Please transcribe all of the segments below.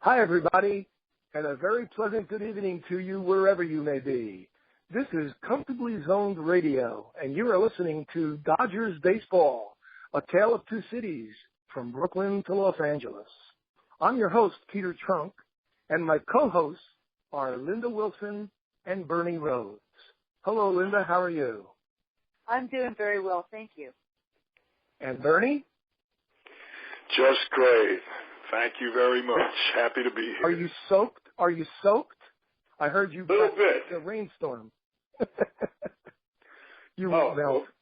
Hi, everybody, and a very pleasant good evening to you wherever you may be. This is Comfortably Zoned Radio, and you are listening to Dodgers Baseball, a tale of two cities, from Brooklyn to Los Angeles. I'm your host, Peter Trunk, and my co-hosts are Linda Wilson and Bernie Rhodes. Hello, Linda. How are you? I'm doing very well, thank you. And Bernie? Just great. Thank you very much. Happy to be here. Are you soaked? I heard you a little bit. A rainstorm. You If you've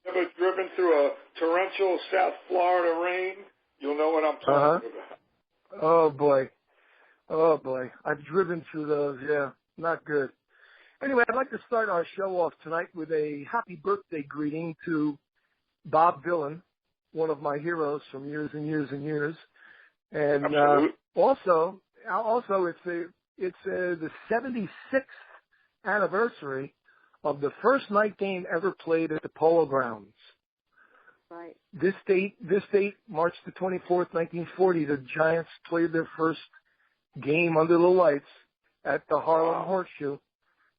ever driven through a torrential South Florida rain, you'll know what I'm talking about. Oh boy. I've driven through those. Yeah, not good. Anyway, I'd like to start our show off tonight with a happy birthday greeting to Bob Dylan, one of my heroes from years and years and years. And also, it's the 76th anniversary of the first night game ever played at the Polo Grounds. Right. This date, March the 24th, 1940, the Giants played their first game under the lights at the Harlem Horseshoe.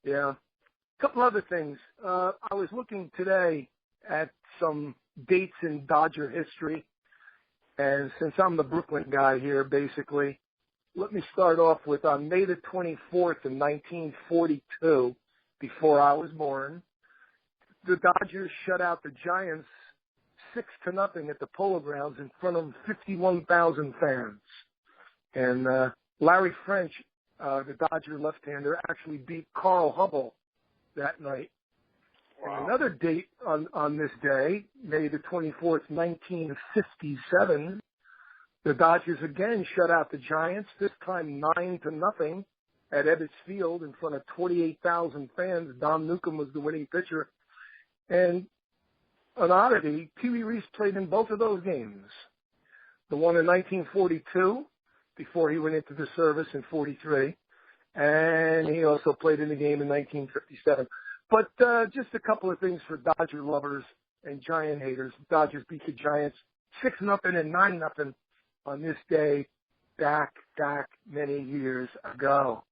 Yeah. A couple other things. I was looking today at some dates in Dodger history. And since I'm the Brooklyn guy here, basically, let me start off with on May the 24th in 1942, before I was born, the Dodgers shut out the Giants 6-0 at the Polo Grounds in front of 51,000 fans. And Larry French, the Dodger left-hander, actually beat Carl Hubble that night. Wow. And another date on this day, May the 24th, 1957, the Dodgers again shut out the Giants, this time 9-0 at Ebbets Field in front of 28,000 fans. Don Newcomb was the winning pitcher. And an oddity, Pee Wee Reese played in both of those games. The one in 1942, before he went into the service in 43, and he also played in the game in 1957. But just a couple of things for Dodger lovers and Giant haters. Dodgers beat the Giants 6-0 and 9-0 on this day back many years ago.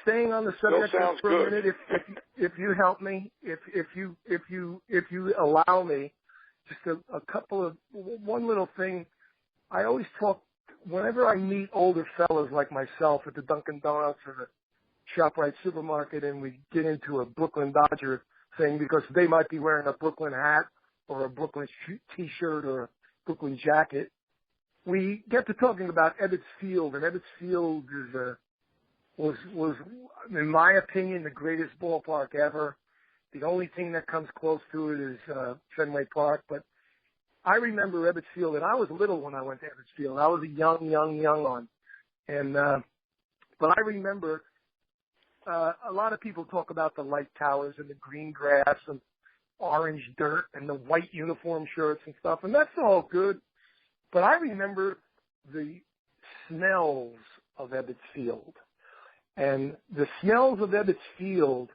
Staying on the subject for a minute, if you help me, if you allow me, just a couple of one little thing. I always talk whenever I meet older fellas like myself at the Dunkin' Donuts or the ShopRite supermarket, and we get into a Brooklyn Dodger thing because they might be wearing a Brooklyn hat or a Brooklyn T-shirt or a Brooklyn jacket. We get to talking about Ebbets Field, and Ebbets Field was, in my opinion, the greatest ballpark ever. The only thing that comes close to it is Fenway Park, but I remember Ebbets Field, and I was little when I went to Ebbets Field. I was a young one, and but I remember. A lot of people talk about the light towers and the green grass and orange dirt and the white uniform shirts and stuff, and that's all good. But I remember the smells of Ebbets Field. And the smells of Ebbets Field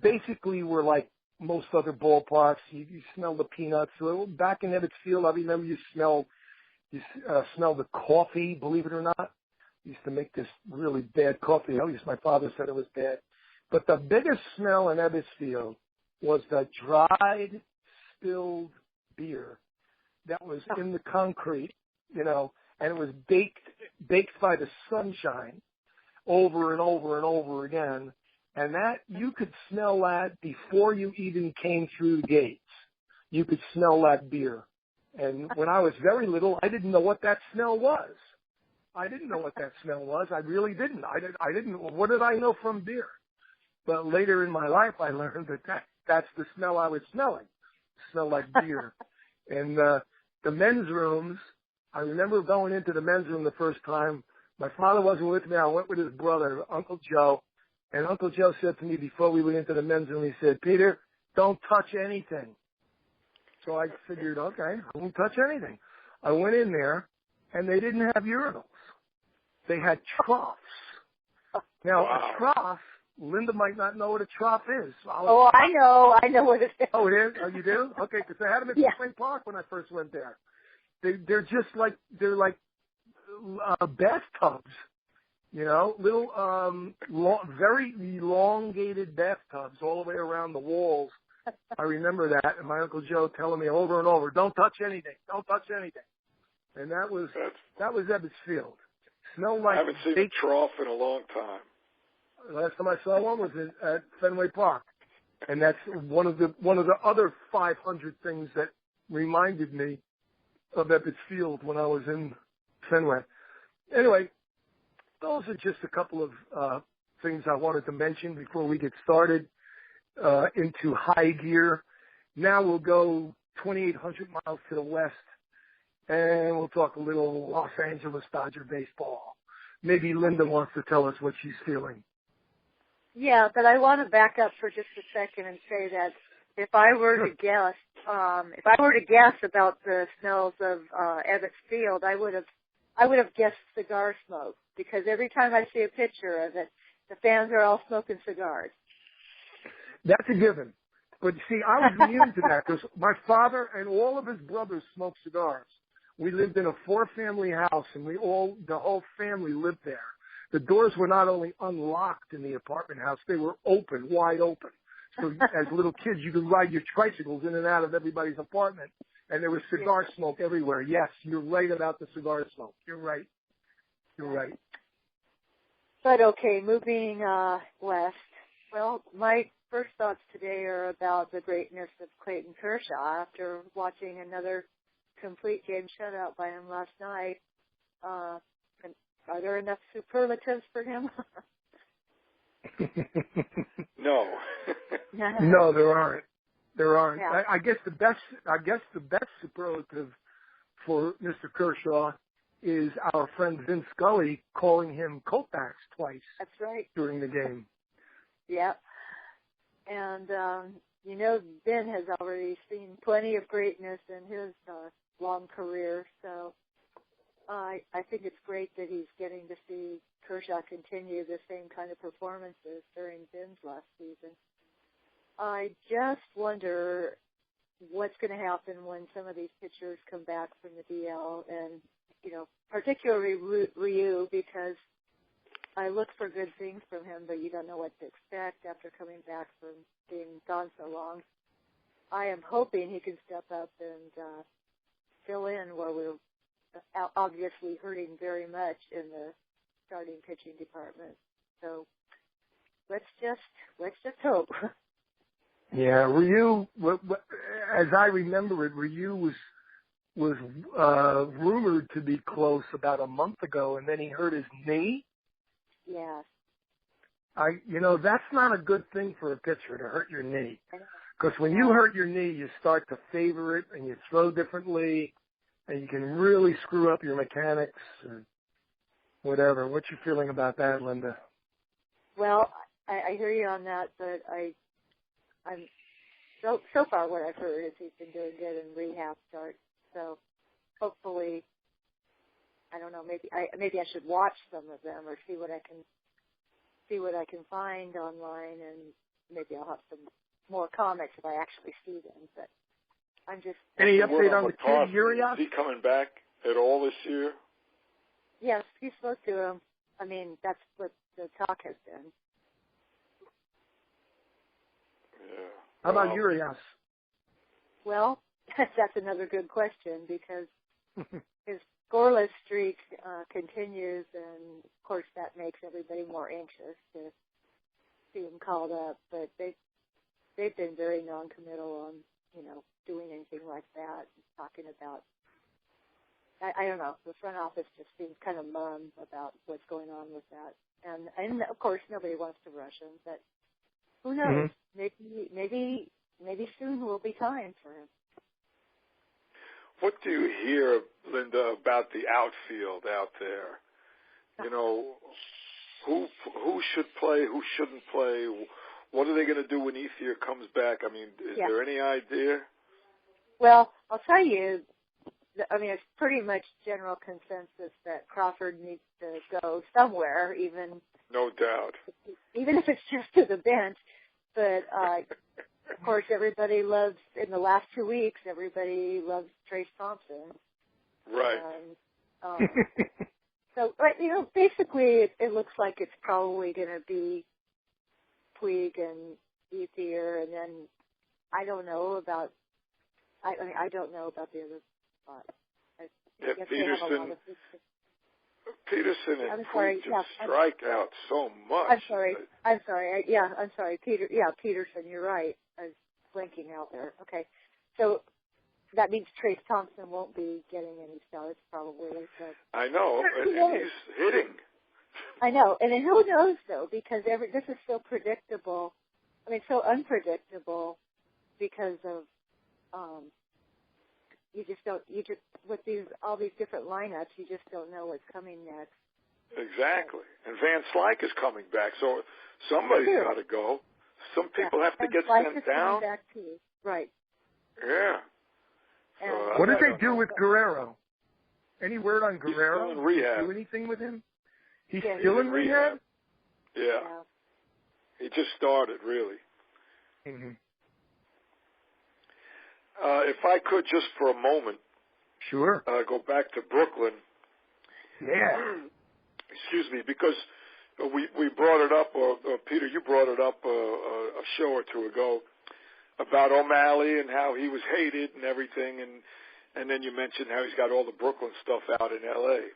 basically were like most other ballparks. You smell the peanuts. So back in Ebbets Field, I remember you smell the coffee, believe it or not. Used to make this really bad coffee. At least my father said it was bad. But the biggest smell in Ebbets Field was the dried, spilled beer that was in the concrete, and it was baked by the sunshine over and over and over again. And that, you could smell that before you even came through the gates. You could smell that beer. And when I was very little, I didn't know what that smell was. I really didn't. I didn't. What did I know from beer? But later in my life, I learned that's the smell I was smelling. It smelled like beer. And the men's rooms, I remember going into the men's room the first time. My father wasn't with me. I went with his brother, Uncle Joe. And Uncle Joe said to me before we went into the men's room, he said, "Peter, don't touch anything." So I figured, okay, I won't touch anything. I went in there, and they didn't have urinals. They had troughs. Now, a trough, Linda might not know what a trough is. I know what it is. Oh, it is? Oh, you do? Okay, because they had them at Fenway Park when I first went there. They're just like bathtubs. You know, little, very elongated bathtubs all the way around the walls. I remember that, and my Uncle Joe telling me over and over, "Don't touch anything, don't touch anything." And that was Ebbets Field. Smelled like I haven't seen a trough in a long time. Last time I saw one was at Fenway Park, and that's one of the other 500 things that reminded me of Ebbets Field when I was in Fenway. Anyway, those are just a couple of things I wanted to mention before we get started into high gear. Now we'll go 2,800 miles to the west, and we'll talk a little Los Angeles Dodger baseball. Maybe Linda wants to tell us what she's feeling. Yeah, but I want to back up for just a second and say that if I were to guess, about the smells of Ebbets Field, I would have guessed cigar smoke, because every time I see a picture of it, the fans are all smoking cigars. That's a given. But see, I was immune to that because my father and all of his brothers smoked cigars. We lived in a 4-family house, and the whole family lived there. The doors were not only unlocked in the apartment house, they were open, wide open. So as little kids, you could ride your tricycles in and out of everybody's apartment, and there was cigar smoke everywhere. Yes, you're right about the cigar smoke. You're right. But okay, moving west. Well, my first thoughts today are about the greatness of Clayton Kershaw after watching another complete game shutout by him last night. Are there enough superlatives for him? No. No, there aren't. Yeah. I guess the best superlative for Mr. Kershaw is our friend Vin Scully calling him Colfax twice. That's right. During the game. Yep. And Vin has already seen plenty of greatness in his long career, so I think it's great that he's getting to see Kershaw continue the same kind of performances during Vin's last season. I just wonder what's going to happen when some of these pitchers come back from the DL, and particularly Ryu, because I look for good things from him, but you don't know what to expect after coming back from being gone so long. I am hoping he can step up and fill in where we're obviously hurting very much in the starting pitching department. So let's just hope. Yeah, Ryu, as I remember it, Ryu was rumored to be close about a month ago, and then he hurt his knee. Yes. That's not a good thing for a pitcher to hurt your knee. Because when you hurt your knee, you start to favor it and you throw differently, and you can really screw up your mechanics or whatever. What's your feeling about that, Linda? Well, I hear you on that, but I'm so far what I've heard is he's been doing good in rehab starts. So hopefully, I don't know, maybe I should watch some of them or see what I can find online, and maybe I'll have some more comments if I actually see them. But I'm just any update on the kid Urias? Is he coming back at all this year? Yes, he's supposed to. I mean, that's what the talk has been. Yeah. How about Urias? Well, that's another good question, because his scoreless streak continues, and of course that makes everybody more anxious to see him called up. But they've been very non-committal on doing anything like that. Talking about, I don't know, the front office just seems kind of mum about what's going on with that, and of course nobody wants to rush him, but who knows? Mm-hmm. Maybe soon will be time for him. What do you hear, Linda, about the outfield out there? Who should play, who shouldn't play? What are they going to do when Ethier comes back? I mean, is there any idea? Well, I'll tell you, it's pretty much general consensus that Crawford needs to go somewhere, no doubt. Even if it's just to the bench. But, of course, everybody loves, in the last 2 weeks, everybody loves Trace Thompson. Right. So, basically, it looks like it's probably going to be Puig and Ethier, and then I don't know about. I don't know about the other spot. Peterson and Puig just strike out so much. I'm sorry. I'm sorry. Peterson. You're right. I was blinking out there. Okay, so that means Trace Thompson won't be getting any starts probably. So. I know, and he's hitting. I know, and then who knows though? Because this is so predictable. I mean, so unpredictable because of you just with all these different lineups, you just don't know what's coming next. Exactly, and Van Slyke is coming back, so somebody's got to go. Some people have to get sent down. Back too. Right. Yeah. So, what did they do with Guerrero? Any word on Guerrero? He's still in rehab. Do anything with him? He's still in rehab? Yeah. He just started, really. Mm-hmm. If I could just for a moment. Sure. Go back to Brooklyn. Yeah. Excuse me, because we brought it up, or Peter, you brought it up a show or two ago about O'Malley and how he was hated and everything, and then you mentioned how he's got all the Brooklyn stuff out in L.A.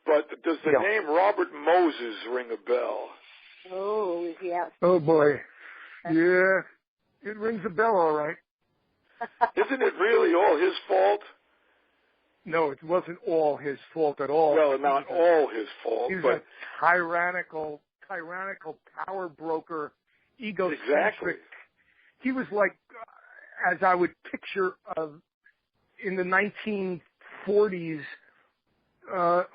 But does the name Robert Moses ring a bell? Oh, yeah. Oh, boy. Yeah. It rings a bell, all right. Isn't it really all his fault? No, it wasn't all his fault at all. Well, not all his fault, he was but a tyrannical power broker, egocentric. Exactly. He was like, as I would picture in the 1940s,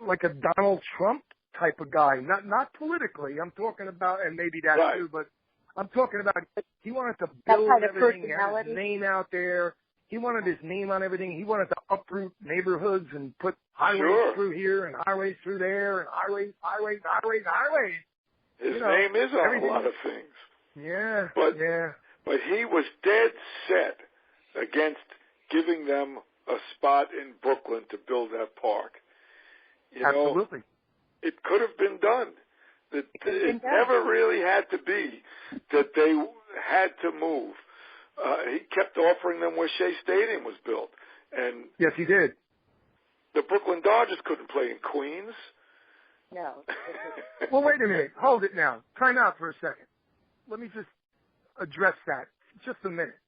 like a Donald Trump type of guy. Not politically. I'm talking about, and maybe that too, but I'm talking about he wanted to build everything, have his name out there. He wanted his name on everything. He wanted to uproot neighborhoods and put highways through here and highways through there and highways. His name is on a lot of things. Yeah. But he was dead set against giving them a spot in Brooklyn to build that park. Absolutely. It could have been done. It never really had to be that they had to move. He kept offering them where Shea Stadium was built. And yes, he did. The Brooklyn Dodgers couldn't play in Queens. No. Well, wait a minute. Hold it now. Time out for a second. Let me just address that. Just a minute.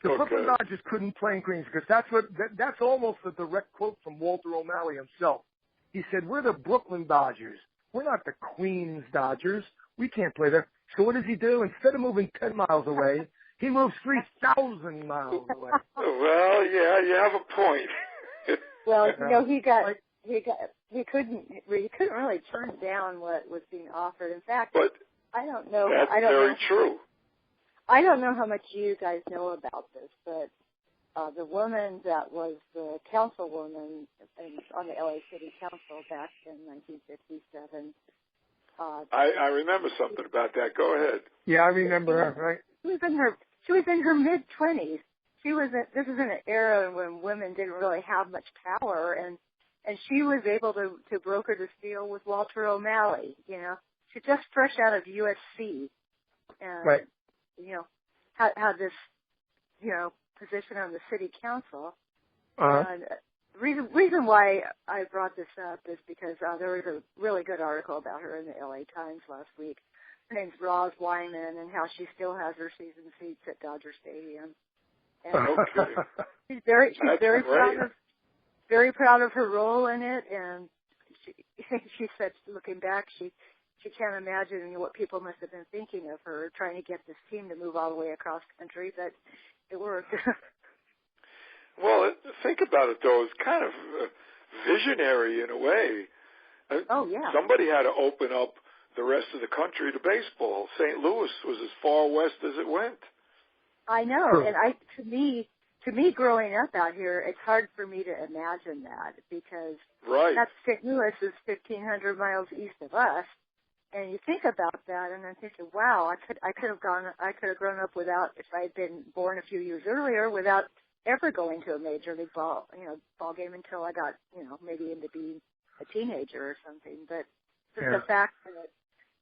The Brooklyn Dodgers couldn't play in Queens because that's almost a direct quote from Walter O'Malley himself. He said, "We're the Brooklyn Dodgers. We're not the Queens Dodgers. We can't play there." So what does he do? Instead of moving 10 miles away, he moves 3,000 miles away. Well, yeah, you have a point. Well, he couldn't really turn down what was being offered. In fact, I don't know. That's very true. I don't know how much you guys know about this, but the woman that was the councilwoman on the LA City Council back in 1957. I remember something about that. Go ahead. Yeah, I remember her. Right. She was in her mid-20s. This is in an era when women didn't really have much power, and she was able to broker this deal with Walter O'Malley. She's just fresh out of USC, and had this position on the city council. And reason why I brought this up is because there was a really good article about her in the LA Times last week. Her name's Roz Wyman, and how she still has her season seats at Dodger Stadium. And she's very proud of her role in it, and she said, looking back, she can't imagine what people must have been thinking of her trying to get this team to move all the way across country, but it worked. Well, think about it, though. It's kind of visionary in a way. Oh, yeah. Somebody had to open up the rest of the country to baseball. St. Louis was as far west as it went. I know, and to me, growing up out here, it's hard for me to imagine that because that's St. Louis is 1,500 miles east of us, and you think about that, and I'm thinking, wow, I could have grown up without, if I had been born a few years earlier, without ever going to a major league ball game until I got, maybe into being a teenager or something. But the fact that,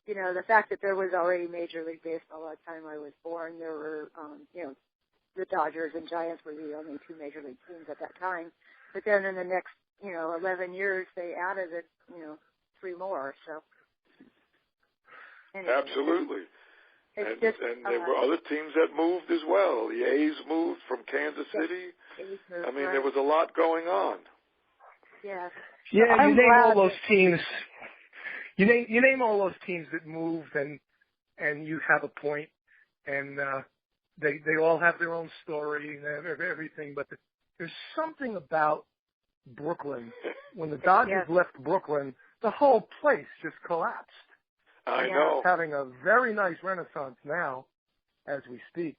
the fact that there was already Major League Baseball by the time I was born, there were, the Dodgers and Giants were the only two Major League teams at that time. But then in the next, 11 years, they added, 3 more. So. Anyway, absolutely. And there were other teams that moved as well. The A's moved from Kansas City. I mean, there was a lot going on. Yes. Yeah, you name all those teams. You name all those teams that moved, and you have a point, and they all have their own story and everything. But there's something about Brooklyn. When the Dodgers left Brooklyn, the whole place just collapsed. I know. It's having a very nice renaissance now, as we speak.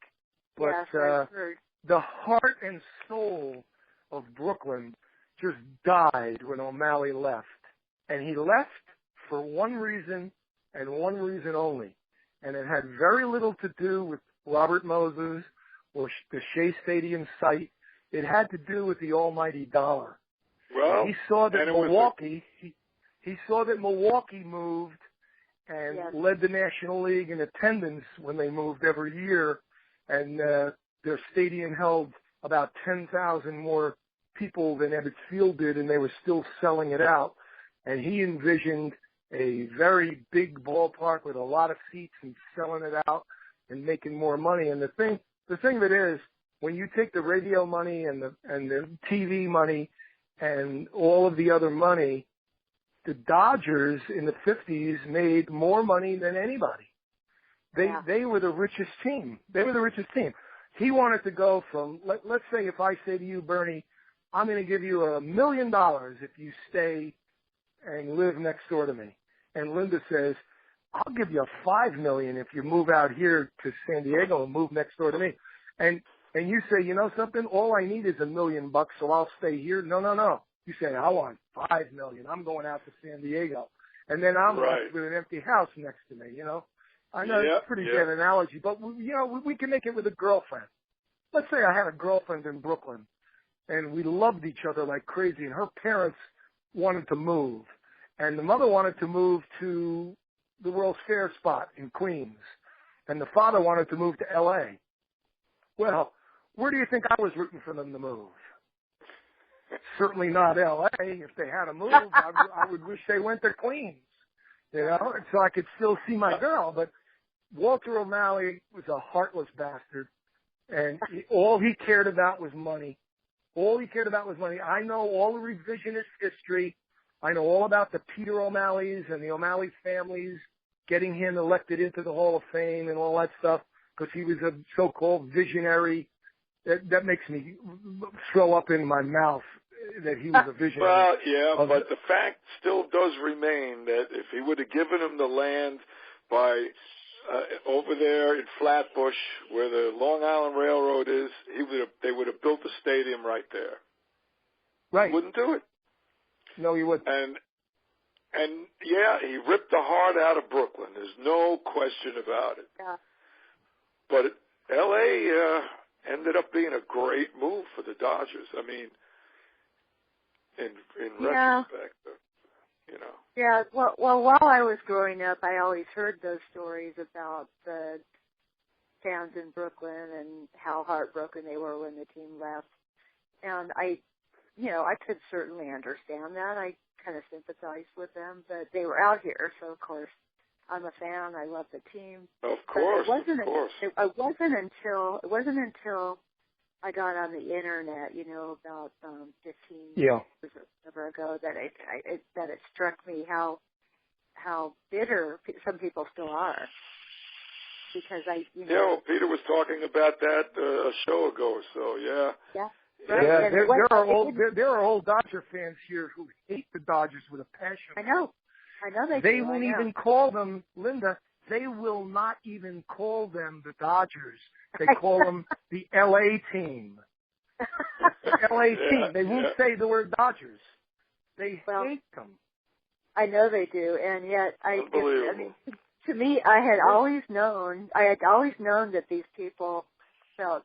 But the heart and soul of Brooklyn just died when O'Malley left. And he left for one reason and one reason only. And it had very little to do with Robert Moses or the Shea Stadium site. It had to do with the almighty dollar. Well, he saw that Milwaukee moved and led the National League in attendance when they moved every year, and their stadium held about 10,000 more people than Ebbets Field did, and they were still selling it out. And he envisioned a very big ballpark with a lot of seats and selling it out and making more money. And the thing that is, when you take the radio money and the TV money and all of the other money, the Dodgers in the 50s made more money than anybody. They were the richest team. He wanted to go from, let's say if I say to you, Bernie, I'm going to give you $1 million if you stay and live next door to me. And Linda says, I'll give you $5 million if you move out here to San Diego and move next door to me. And you say, you know something? All I need is $1 million, so I'll stay here. No. You say, I want $5 million. I'm going out to San Diego. And then I'm left with an empty house next to me, I know it's a pretty bad analogy, but, we can make it with a girlfriend. Let's say I had a girlfriend in Brooklyn, and we loved each other like crazy, and her parents wanted to move. And the mother wanted to move to the World's Fair spot in Queens, and the father wanted to move to L.A. Well, where do you think I was rooting for them to move? Certainly not L.A. If they had to move, I would wish they went to Queens, so I could still see my girl. But Walter O'Malley was a heartless bastard, and all he cared about was money. I know all the revisionist history. I know all about the Peter O'Malleys and the O'Malley families getting him elected into the Hall of Fame and all that stuff because he was a so-called visionary. That makes me throw up in my mouth that he was a visionary. Well, yeah, but the fact still does remain that if he would have given him the land by over there in Flatbush where the Long Island Railroad is, they would have built a stadium right there. Right. He wouldn't do it. No, he wouldn't. And he ripped the heart out of Brooklyn. There's no question about it. Yeah. But L.A. Ended up being a great move for the Dodgers. I mean, in retrospect, Yeah. Well, while I was growing up, I always heard those stories about the fans in Brooklyn and how heartbroken they were when the team left. And I could certainly understand that. I kind of sympathized with them, but they were out here, so of course I'm a fan. I love the team. Of course. It wasn't until I got on the internet, about 15 years ago, that it struck me how bitter some people still are. Because Peter was talking about that a show ago or so. Yeah. Yeah. Right. Yeah, there are old Dodger fans here who hate the Dodgers with a passion. I know they won't even call them, Linda, they will not even call them the Dodgers. They call them the L.A. team. The L.A. team. They won't say the word Dodgers. They hate them. I know they do, and yet to me, I had always known that these people felt,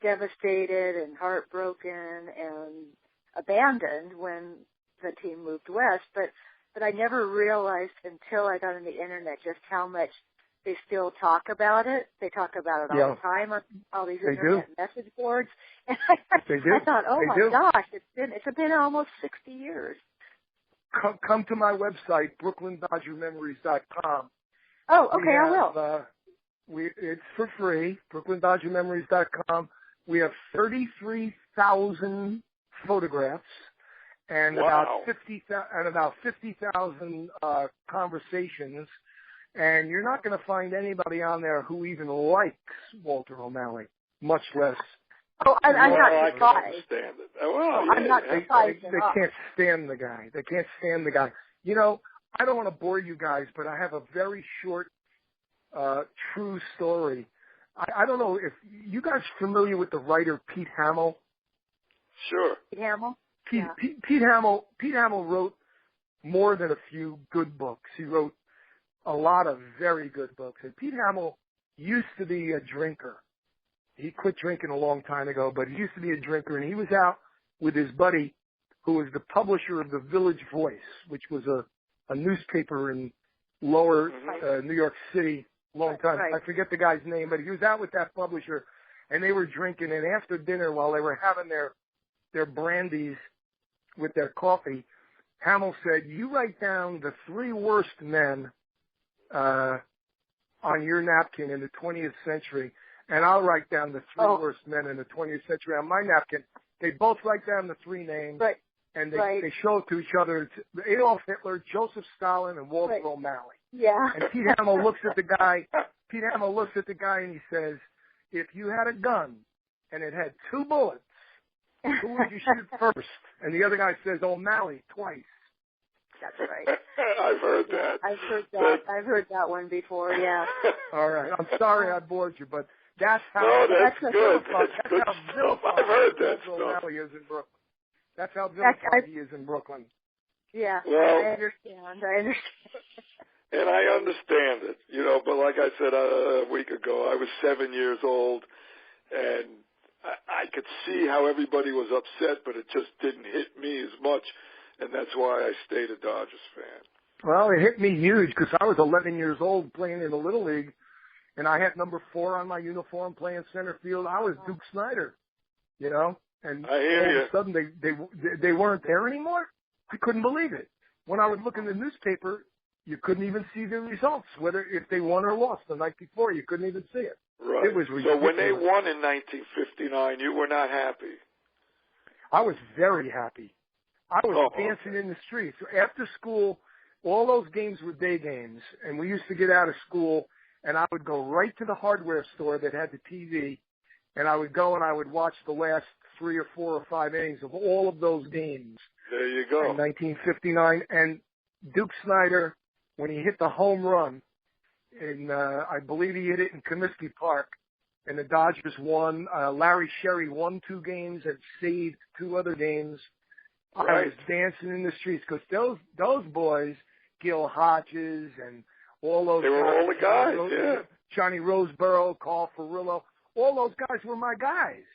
devastated and heartbroken and abandoned when the team moved west, but I never realized until I got on the internet just how much they still talk about it. They talk about it all the time on all these internet message boards. And I thought, oh my gosh, it's been almost 60 years. Come to my website, BrooklynDodgerMemories.com. Oh, okay, I will. It's for free, BrooklynDodgerMemories.com. We have 33,000 photographs and about 50,000 conversations. And you're not going to find anybody on there who even likes Walter O'Malley, much less. Oh, I'm not surprised. I can understand it. Well, I'm not surprised. They can't stand the guy. They can't stand the guy. You know, I don't want to bore you guys, but I have a very short, true story. I don't know if you guys are familiar with the writer Pete Hamill. Sure. Pete Hamill? Pete Hamill wrote more than a few good books. He wrote a lot of very good books. And Pete Hamill used to be a drinker. He quit drinking a long time ago, but he used to be a drinker, and he was out with his buddy who was the publisher of the Village Voice, which was a newspaper in lower New York City long time. Right. I forget the guy's name, but he was out with that publisher, and they were drinking, and after dinner, while they were having their brandies with their coffee, Hamill said, "You write down the 3 worst men on your napkin in the 20th century, and I'll write down the 3 worst men in the 20th century on my napkin." They both write down the 3 names, and they show it to each other. It's Adolf Hitler, Joseph Stalin, and Walter O'Malley. Yeah. And Pete Hamill looks at the guy. Pete Hamill looks at the guy and he says, "If you had a gun and it had 2 bullets, who would you shoot first?" And the other guy says, "O'Malley, twice." That's right. I've heard that. I've heard that one before. Yeah. All right. I'm sorry I bored you, but that's how. No, that's good. That's good how stuff. I've heard that stuff. O'Malley is in Brooklyn. That's how vilified he is in Brooklyn. Yeah. Well, I understand. And I understand it, but like I said a week ago, I was 7 years old, and I could see how everybody was upset, but it just didn't hit me as much, and that's why I stayed a Dodgers fan. Well, it hit me huge because I was 11 years old playing in the Little League, and I had number 4 on my uniform playing center field. I was Duke Snyder, and I hear all of a sudden they weren't there anymore. I couldn't believe it. When I would look in the newspaper, you couldn't even see the results, whether if they won or lost the night before. You couldn't even see it. Right. It was ridiculous. So when they won in 1959, you were not happy. I was very happy. I was dancing in the streets. After school, all those games were day games, and we used to get out of school, and I would go right to the hardware store that had the TV, and I would go and I would watch the last 3 or 4 or 5 innings of all of those games. There you go. In 1959, and Duke Snyder, when he hit the home run, and I believe he hit it in Comiskey Park, and the Dodgers won. Larry Sherry won 2 games and saved 2 other games. Right. I was dancing in the streets because those boys, Gil Hodges and all those they were guys, all the guys, Johnny Roseboro, Carl Furillo, all those guys were my guys.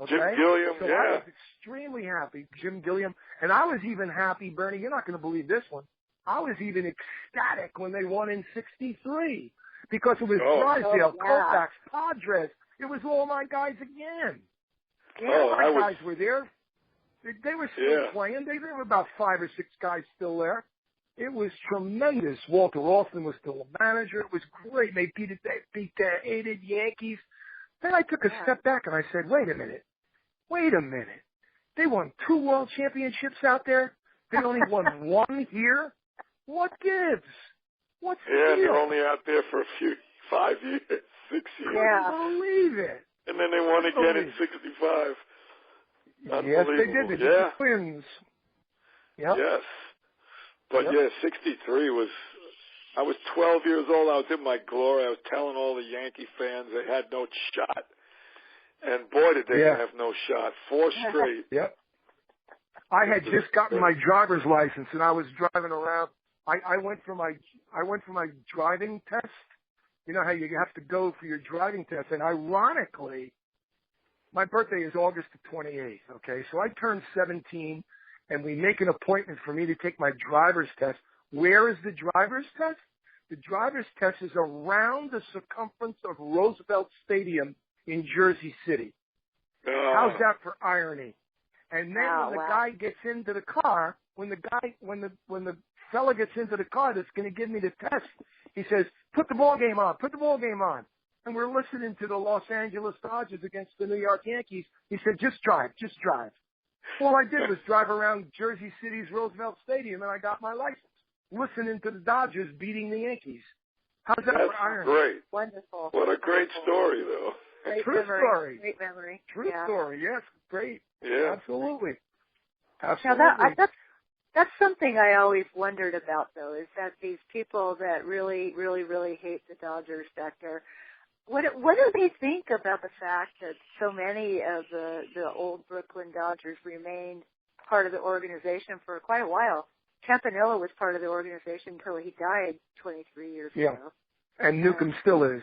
Okay? Jim Gilliam, so I was extremely happy, Jim Gilliam, and I was even happy, Bernie, you're not going to believe this one, I was even ecstatic when they won in '63 because it was Drysdale, Koufax, Padres. It was all my guys again. My guys were there. They were still playing. There were about 5 or 6 guys still there. It was tremendous. Walter Alston was still a manager. It was great. They beat the hated Yankees. Then I took a step back and I said, wait a minute. They won 2 world championships out there. They only won 1 here. What gives? What's the deal? they're only out there for 5 years, 6 years. Yeah. I can't believe it. And then they won again in '65. Yes, they did. They did the Twins. Yep. Yes. But 63 was, I was 12 years old. I was in my glory. I was telling all the Yankee fans they had no shot. And boy, did they have no shot. 4 straight. Yep. I had just gotten my driver's license and I was driving around. I went for my driving test. You know how you have to go for your driving test. And ironically, my birthday is August the 28th. Okay. So I turned 17 and we make an appointment for me to take my driver's test. Where is the driver's test? The driver's test is around the circumference of Roosevelt Stadium in Jersey City. How's that for irony? And then when the guy gets into the car, when the fella gets into the car that's going to give me the test, he says, "Put the ball game on. Put the ball game on." And we're listening to the Los Angeles Dodgers against the New York Yankees. He said, "Just drive, just drive." All I did was drive around Jersey City's Roosevelt Stadium, and I got my license, listening to the Dodgers beating the Yankees. How's that for irony? Great. Wonderful. What a great story, though. Great True memory. story. Great memory. True story. Yes, great. Yeah. Absolutely. Now that's something I always wondered about, though, is that these people that really, really, really hate the Dodgers sector, what do they think about the fact that so many of the old Brooklyn Dodgers remained part of the organization for quite a while? Campanella was part of the organization until he died 23 years ago. And Newcomb still is.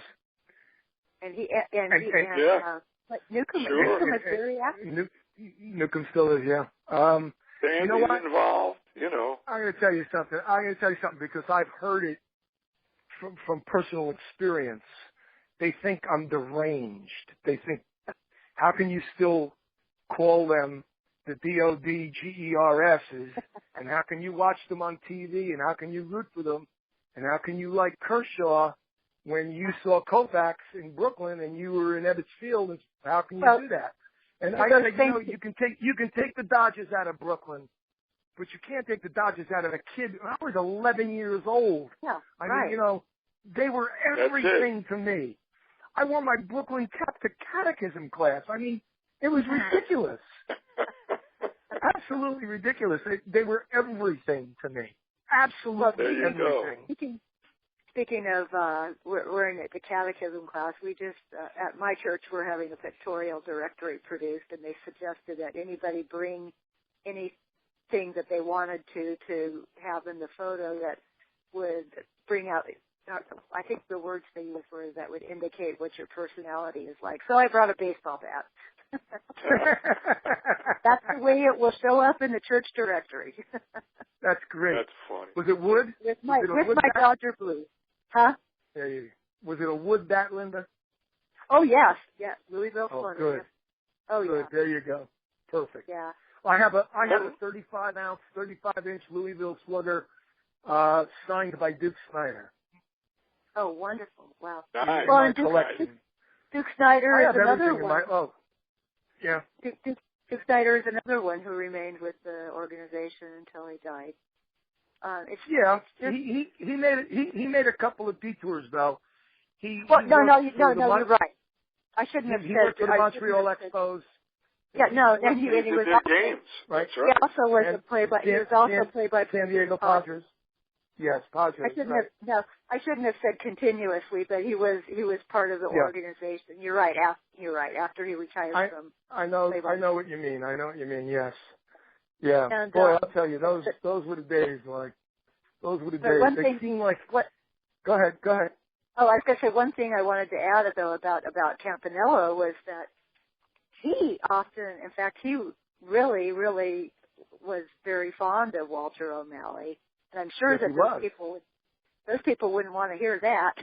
But Newcomb is very active. Newcomb still is, yeah. You know what? Involved, you know. I'm going to tell you something because I've heard it from personal experience. They think I'm deranged. They think, how can you still call them the DODGERs, and how can you watch them on TV, and how can you root for them, and how can you like Kershaw when you saw Koufax in Brooklyn and you were in Ebbets Field, and how can you do that? And I said, you can take the Dodgers out of Brooklyn, but you can't take the Dodgers out of a kid. I was 11 years old. Yeah, I mean, they were everything to me. I wore my Brooklyn cap to catechism class. I mean, it was ridiculous. Absolutely ridiculous. They were everything to me. Absolutely everything. Speaking of, we're in the catechism class. We just, at my church, we're having a pictorial directory produced, and they suggested that anybody bring anything that they wanted to have in the photo that would bring out, I think the words they used were that would indicate what your personality is like. So I brought a baseball bat. That's the way it will show up in the church directory. That's great. That's funny. Was it wood? With my Dodger blue. Huh? Was it a wood bat, Linda? Oh, yes. Yeah, Louisville, Florida. Good. Oh, good. Yeah. There you go. Perfect. Yeah. I have a 35-inch Louisville Slugger signed by Duke Snyder. Oh, wonderful. Wow. Nice. Well, and Duke Snyder is another one. Yeah. Duke Snyder is another one who remained with the organization until he died. He made a couple of detours though. No, you're right. I shouldn't have said. He worked for the Montreal Expos. Yeah, no, and he was also games. Right. He also was a play-by. He was also play-by San Diego Padres. Yes, Padres. I shouldn't have said continuously, but he was part of the organization. You're right. After he retired from. I know what you mean. Yes. Yeah. And, boy, I'll tell you, those were the days. Like, those were the days. They seem like what? Go ahead. Oh, I was going to say one thing I wanted to add though about Campanella was that he often, in fact, he really, really was very fond of Walter O'Malley, and I'm sure that those people wouldn't want to hear that.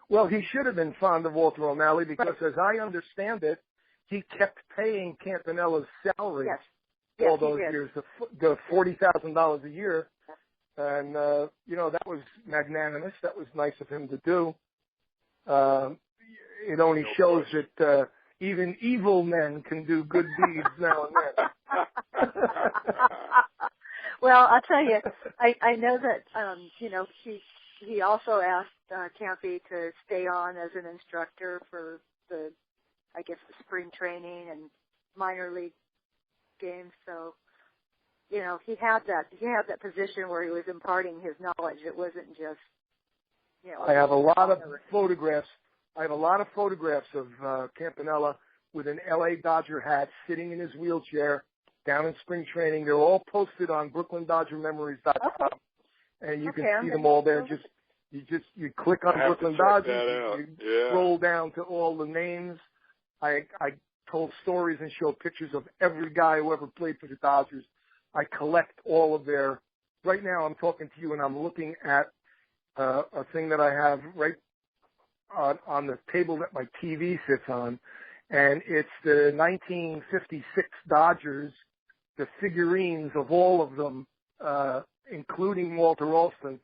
Well, he should have been fond of Walter O'Malley because, as I understand it, he kept paying Campanella's salary all those years, the $40,000 a year, and that was magnanimous. That was nice of him to do. It only shows that even evil men can do good deeds now and then. Well, I'll tell you, I know that he also asked Campy to stay on as an instructor for the spring training and minor league games. So, he had that position where he was imparting his knowledge. It wasn't just, I have a lot of photographs. of Campanella with an LA Dodger hat, sitting in his wheelchair down in spring training. They're all posted on BrooklynDodgerMemories.com, and you can see them all there. You click on Brooklyn Dodgers, you scroll down to all the names. I told stories and showed pictures of every guy who ever played for the Dodgers. I collect all of their. Right now, I'm talking to you, and I'm looking at a thing that I have right on the table that my TV sits on, and it's the 1956 Dodgers, the figurines of all of them, including Walter Alston.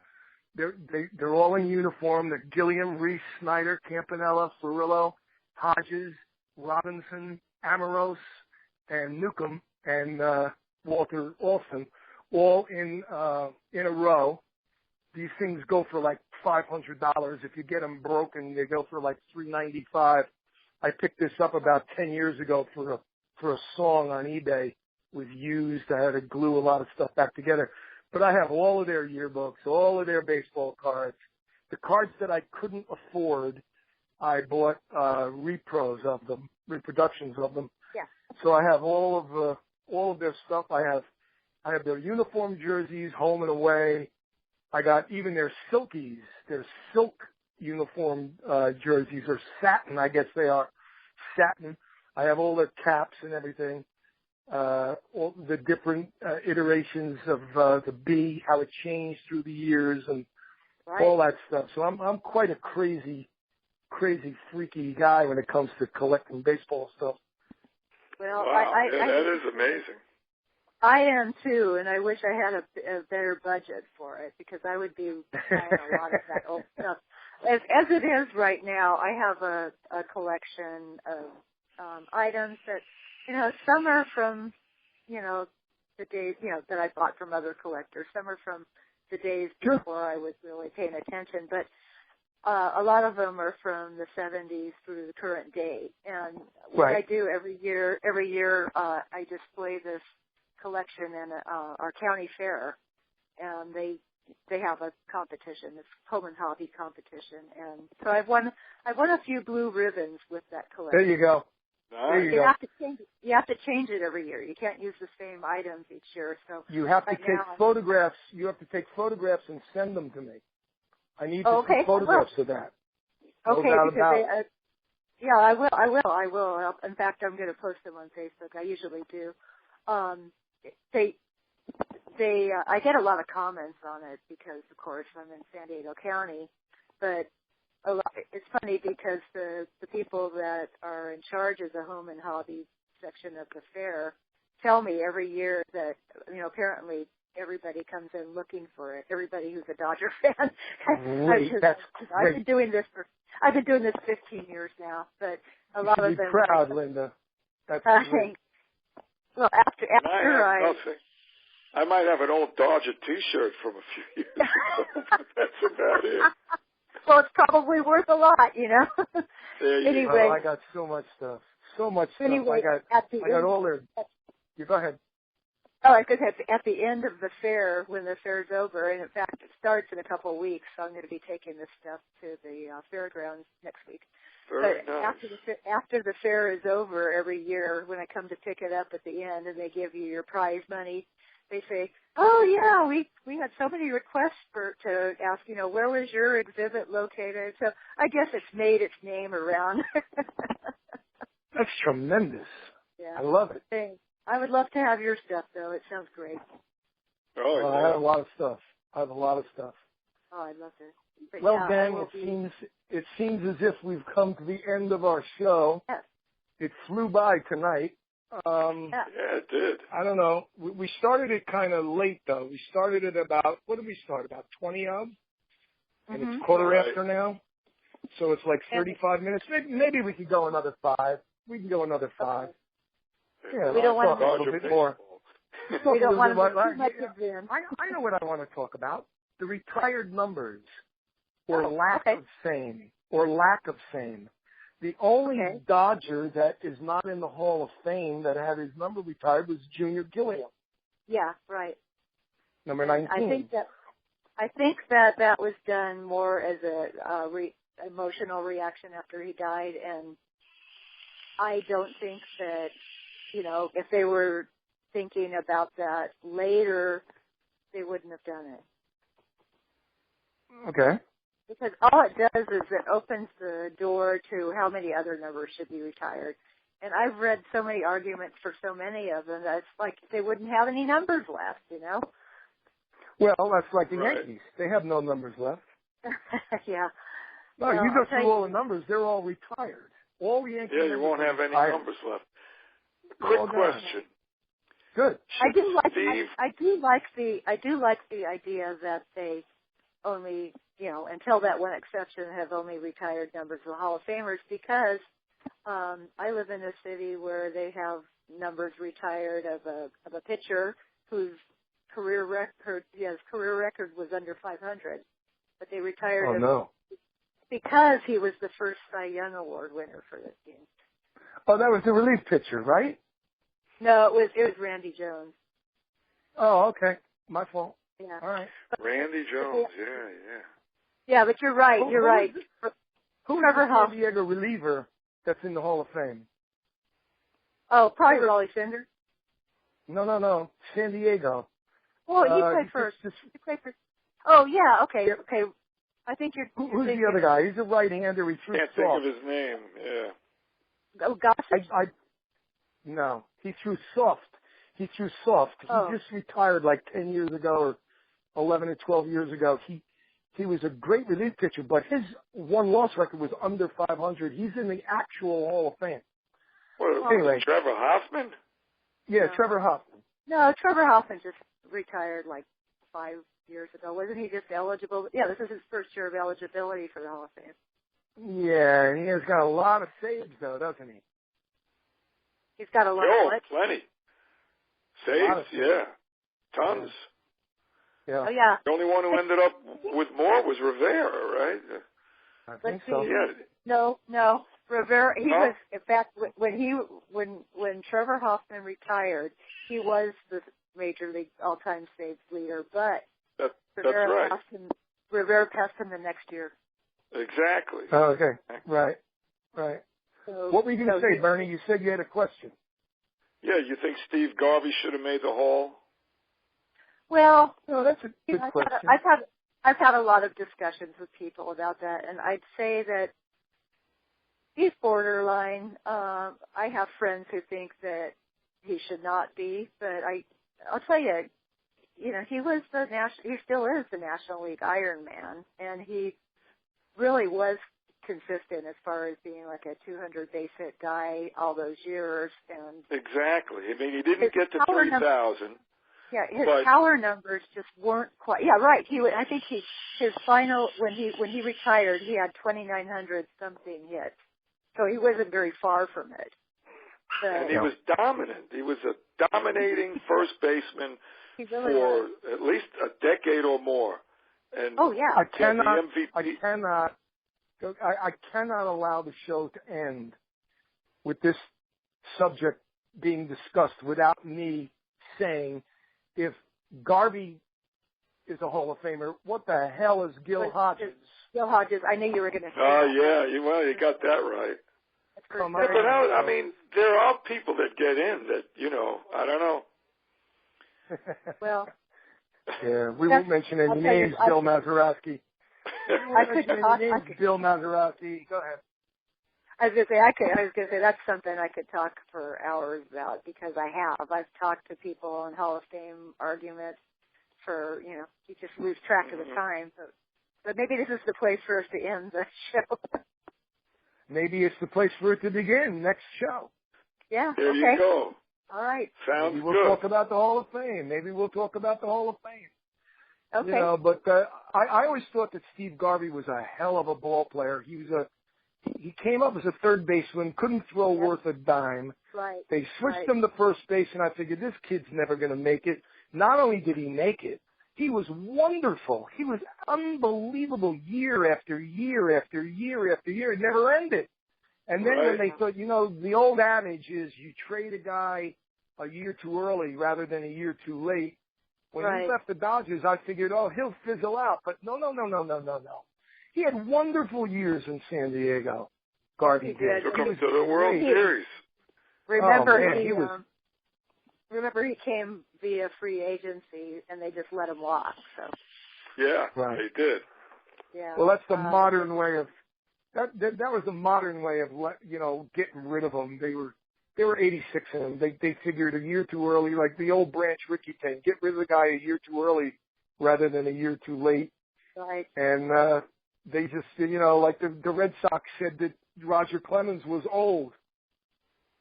They're all in uniform. They're Gilliam, Reese, Snyder, Campanella, Furillo, Hodges, Robinson, Amoros, and Newcomb, and Walter Alston, all in a row. These things go for like $500. If you get them broken, they go for like $395. I picked this up about 10 years ago for a song on eBay. It was used. I had to glue a lot of stuff back together. But I have all of their yearbooks, all of their baseball cards. The cards that I couldn't afford, I bought repros of them, reproductions of them. Yeah. So I have all of their stuff. I have their uniform jerseys, home and away. I got even their silkies, their silk uniform jerseys, or satin, I guess they are, satin. I have all their caps and everything, all the different iterations of the B, how it changed through the years, and all that stuff. So I'm quite a crazy, freaky guy when it comes to collecting baseball stuff. Well, wow, that is amazing. I am too, and I wish I had a better budget for it, because I would be buying a lot of that old stuff. As it is right now, I have a collection of items that, some are from, the days, that I bought from other collectors. Some are from the days before I was really paying attention, but a lot of them are from the 70s through the current day. And what I do every year, I display this collection in our county fair, and they have a competition, this home and hobby competition, and so I've won a few blue ribbons with that collection. There you go. Nice. You have to change it every year. You can't use the same items each year. So you have to take photographs. You have to take photographs and send them to me. I need to see photographs of that. Okay, because I will. In fact, I'm going to post them on Facebook. I usually do. I get a lot of comments on it because, of course, I'm in San Diego County, but it's funny because the people that are in charge of the home and hobby section of the fair tell me every year that, apparently everybody comes in looking for it. Everybody who's a Dodger fan. That's I've been doing this 15 years now, but a lot of them. Be proud, Linda. That's great. Well, after I might have an old Dodger T-shirt from a few years ago. That's about it. Well, it's probably worth a lot, Anyway, I got so much stuff. Anyway, I got all their. You go ahead. Oh, I could have at the end of the fair, when the fair's over, and in fact it starts in a couple of weeks, so I'm going to be taking this stuff to the fairgrounds next week. Very but nice. after the fair is over every year, when I come to pick it up at the end and they give you your prize money, they say, "Oh yeah, we had so many requests to ask, where was your exhibit located?" So I guess it's made its name around. That's tremendous. Yeah, I love it. Thanks. I would love to have your stuff, though. It sounds great. Oh, I have a lot of stuff. Oh, I'd love to. But well, gang, it seems as if we've come to the end of our show. Yes. It flew by tonight. Yeah, it did. I don't know. We started it kind of late, though. We started at about, what did we start, about 20 of? And it's quarter after now. So it's like 35 minutes. Maybe we could go another 5. We can go another 5. Yeah, we don't want to talk a little bit more. We don't want to too much of them. I know what I want to talk about. The retired numbers, or lack of same, The only Dodger that is not in the Hall of Fame that had his number retired was Junior Gilliam. Yeah, right. Number 19. I think that was done more as a emotional reaction after he died, and I don't think that, if they were thinking about that later, they wouldn't have done it. Okay. Because all it does is it opens the door to how many other numbers should be retired. And I've read so many arguments for so many of them that it's like they wouldn't have any numbers left, you know? Well, that's like the Right. Yankees. They have no numbers left. Yeah. No, Well, you go I'll tell through all the numbers, they're all retired. All the Yankees. Yeah, you won't have any retired. numbers left. They're all Quick gone. question. Good. I do like Steve, I do like the idea that they only, you know, until that one exception, have only retired numbers of Hall of Famers, because I live in a city where they have numbers retired of a pitcher whose career record was under 500, but they retired Oh him no. because he was the first Cy Young Award winner for this team. Oh, that was the relief pitcher, right? No, it was Randy Jones. Oh, okay. My fault. Yeah. All right. Randy Jones. Yeah. Yeah, but you're right. You're right. Who's Trevor the San Diego reliever that's in the Hall of Fame? Oh, probably Raleigh Cinder. No. San Diego. Well, he played first. He played first. Oh, yeah. Okay. Yeah. Okay. I think you're. Who's the other guy? He's a right-hander. He threw Can't soft. think of his name. Yeah. Oh, Gossage? No, he threw soft. He just retired like 10 years ago, or 11 or 12 years ago. He was a great relief pitcher, but his one-loss record was under 500. He's in the actual Hall of Fame. What, anyway, Trevor Hoffman? Yeah, Trevor Hoffman. No, Trevor Hoffman just retired like 5 years ago. Wasn't he just eligible? Yeah, this is his first year of eligibility for the Hall of Fame. Yeah, he has got a lot of saves, though, doesn't he? He's got a lot of what? Plenty. Saves, yeah. Tons. Yeah. Oh, yeah. The only one who ended up with more was Rivera, right? I think so. Yeah. No. Rivera, he was, in fact, when Trevor Hoffman retired, he was the Major League all-time saves leader, but That's Rivera right. Rivera passed him the next year. Exactly. Oh, okay. Right. So, What were you going to say, Bernie? You said you had a question. Yeah, you think Steve Garvey should have made the Hall? Well, No, that's a good question. I've had a lot of discussions with people about that, and I'd say that he's borderline. I have friends who think that he should not be, but I'll tell you, you know, he still is the National League Iron Man, and he really was consistent as far as being like a 200 base hit guy all those years. And exactly. I mean, he didn't get to 3,000. Yeah, his power numbers just weren't quite. Yeah, right. I think his final when he retired, he had 2,900 something hits, so he wasn't very far from it. But, and he was dominant. He was a dominating first baseman for at least a decade or more. And oh yeah, I cannot allow the show to end with this subject being discussed without me saying, if Garvey is a Hall of Famer, what the hell is Gil Hodges? Gil Hodges, I knew you were going to say that. Oh, yeah, well, you got that right. Come on. But I mean, there are people that get in that, you know, I don't know. Well. Yeah, we won't mention any names, Bill Mazeroski. Bill Mazeroski. Go ahead. I was going to say that's something I could talk for hours about, because I've talked to people on Hall of Fame arguments for, you know, you just lose track of the time. But maybe this is the place for us to end the show. Maybe it's the place for it to begin, next show. Yeah, there okay. You go. All right. Sounds Maybe we'll good. talk about the Hall of Fame. Okay. You know, but I always thought that Steve Garvey was a hell of a ball player. He came up as a third baseman, couldn't throw worth a dime. Right. They switched him to first base, and I figured this kid's never going to make it. Not only did he make it, he was wonderful. He was unbelievable year after year after year after year. It never ended. And then when they thought, you know, the old adage is you trade a guy a year too early rather than a year too late. When he left the Dodgers, I figured, oh, he'll fizzle out. But no. He had wonderful years in San Diego. Garvey did. Took him to the World Series. Remember he came via free agency, and they just let him walk. So. Yeah, they did. Yeah. Well, that's the modern way of that was the modern way of getting rid of him. They were 86 in him. They figured a year too early, like the old Branch Rickey thing. Get rid of the guy a year too early rather than a year too late. Right. And they just, like the Red Sox said that Roger Clemens was old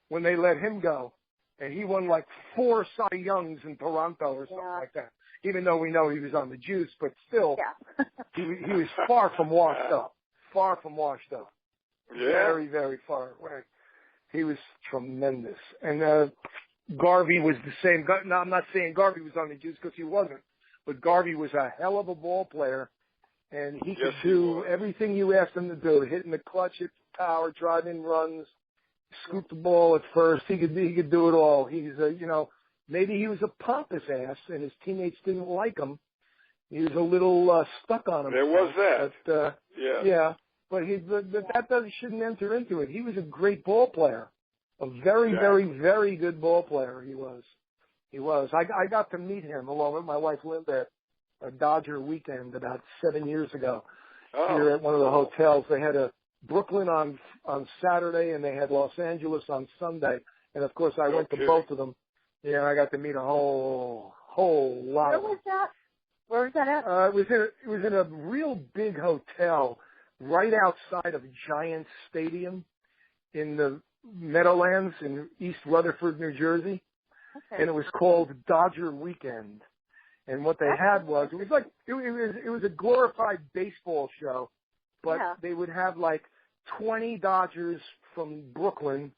when they let him go. And he won like 4 Cy Youngs in Toronto or something like that. Even though we know he was on the juice, but still, he was far from washed up. Far from washed up. Yeah. Very, very far away. He was tremendous. And Garvey was the same. No, I'm not saying Garvey was on the juice because he wasn't. But Garvey was a hell of a ball player. And he could do everything you asked him to do. Hitting the clutch, hit the power, drive in runs, scoop the ball at first. He could do it all. He's maybe he was a pompous ass and his teammates didn't like him. He was a little stuck on him. There was that. But, yeah. But that shouldn't enter into it. He was a great ball player. A very, very, very good ball player he was. He was. I got to meet him along with my wife Linda at a Dodger weekend about 7 years ago here at one of the hotels. They had a Brooklyn on Saturday and they had Los Angeles on Sunday. And of course I went to both of them. Yeah, I got to meet a whole lot of them. Where was that? Where was that at? It was in a real big hotel right outside of Giants Stadium in the Meadowlands in East Rutherford, New Jersey. Okay. And it was called Dodger Weekend. And what they had was, it was a glorified baseball show, but they would have like 20 Dodgers from Brooklyn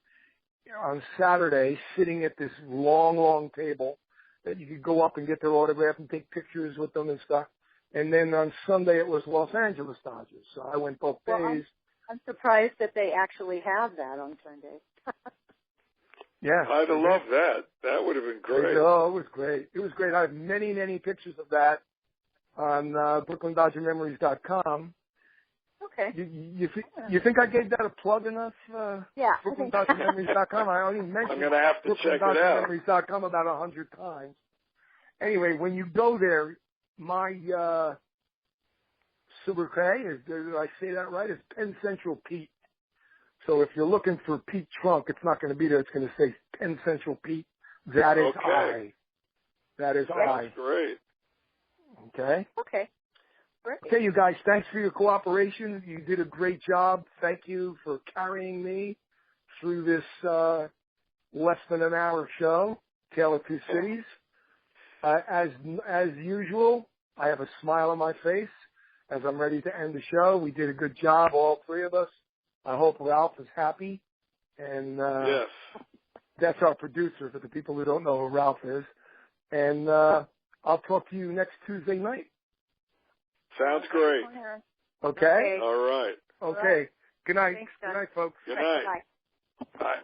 on Saturday sitting at this long, long table that you could go up and get their autograph and take pictures with them and stuff. And then on Sunday it was Los Angeles Dodgers. So I went both days. I'm surprised that they actually have that on Sunday. Yeah. I'd have loved that. That would have been great. Oh, it was great. It was great. I have many, many pictures of that on BrooklynDodgerMemories.com. Okay. You think I gave that a plug enough? BrooklynDodgerMemories.com. I only mentioned I'm going to have to check it out. BrooklynDodgerMemories.com about 100 times. Anyway, when you go there, my sobriquet is, did I say that right? It's Penn Central Pete. So if you're looking for Pete Trunk, it's not going to be there. It's going to say Penn Central Pete. That is I. That is I. That's great. Okay? Okay. Great. Okay, you guys, thanks for your cooperation. You did a great job. Thank you for carrying me through this less than an hour show, Tale of Two Cities. As usual, I have a smile on my face as I'm ready to end the show. We did a good job, all three of us. I hope Ralph is happy. And yes. That's our producer for the people who don't know who Ralph is. And I'll talk to you next Tuesday night. Sounds great. Okay? All right. Okay. Good night. Thanks, good night, folks. Good night. Bye. Bye.